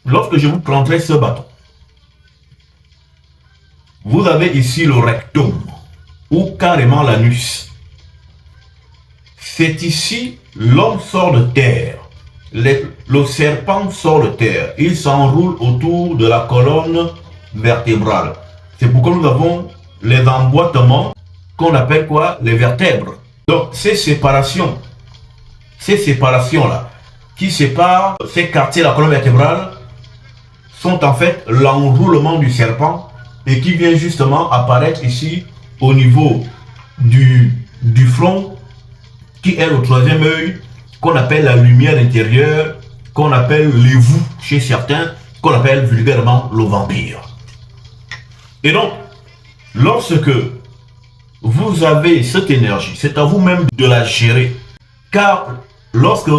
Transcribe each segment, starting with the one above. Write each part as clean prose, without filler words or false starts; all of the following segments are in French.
lorsque je vous prendrai ce bâton, vous avez ici le rectum, ou carrément l'anus. C'est ici, l'homme sort de terre. Le serpent sort de terre. Il s'enroule autour de la colonne vertébrale. C'est pourquoi nous avons les emboîtements qu'on appelle quoi? Les vertèbres. Donc ces séparations-là, qui séparent ces quartiers de la colonne vertébrale, sont en fait l'enroulement du serpent et qui vient justement apparaître ici au niveau du front, qui est le troisième œil, qu'on appelle la lumière intérieure, qu'on appelle l'évou chez certains, qu'on appelle vulgairement le vampire. Et donc, lorsque vous avez cette énergie, c'est à vous-même de la gérer. Car lorsque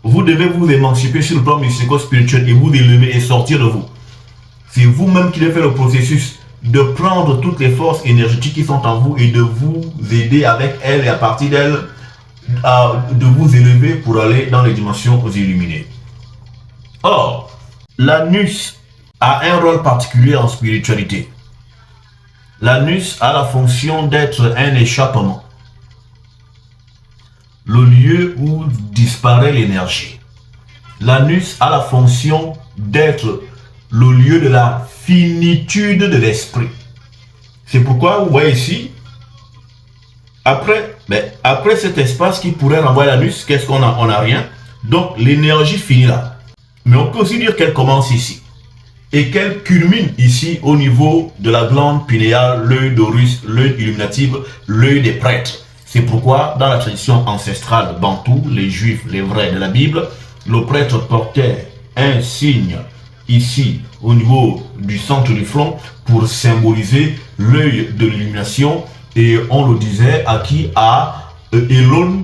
vous devez vous émanciper sur le plan mystico-spirituel et vous élever et sortir de vous, c'est vous-même qui devez faire le processus de prendre toutes les forces énergétiques qui sont en vous et de vous aider avec elles et à partir d'elles, de vous élever pour aller dans les dimensions illuminées. Or, l'anus a un rôle particulier en spiritualité. L'anus a la fonction d'être un échappement, le lieu où disparaît l'énergie. L'anus a la fonction d'être le lieu de la finitude de l'esprit. C'est pourquoi vous voyez ici, après cet espace qui pourrait renvoyer l'anus, qu'est-ce qu'on a? On n'a rien. Donc l'énergie finit là. Mais on peut aussi dire qu'elle commence ici. Et qu'elle culmine ici au niveau de la glande pinéale, l'œil d'Horus, l'œil illuminatif, l'œil des prêtres. C'est pourquoi dans la tradition ancestrale bantou, les juifs, les vrais de la Bible, le prêtre portait un signe ici au niveau du centre du front pour symboliser l'œil de l'illumination, et on le disait à qui? À Elon,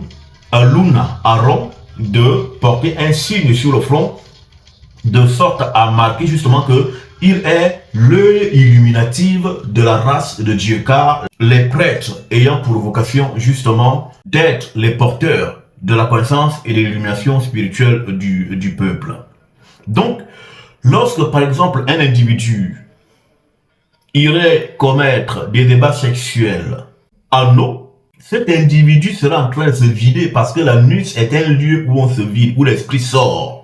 à Luna, Aaron, de porter un signe sur le front de sorte à marquer justement que il est l'œil illuminatif de la race de Dieu, car les prêtres ayant pour vocation justement d'être les porteurs de la connaissance et de l'illumination spirituelle du peuple. Donc, lorsque par exemple un individu irait commettre des débats sexuels anaux, cet individu sera en train de se vider parce que l'anus est un lieu où on se vide, où l'esprit sort.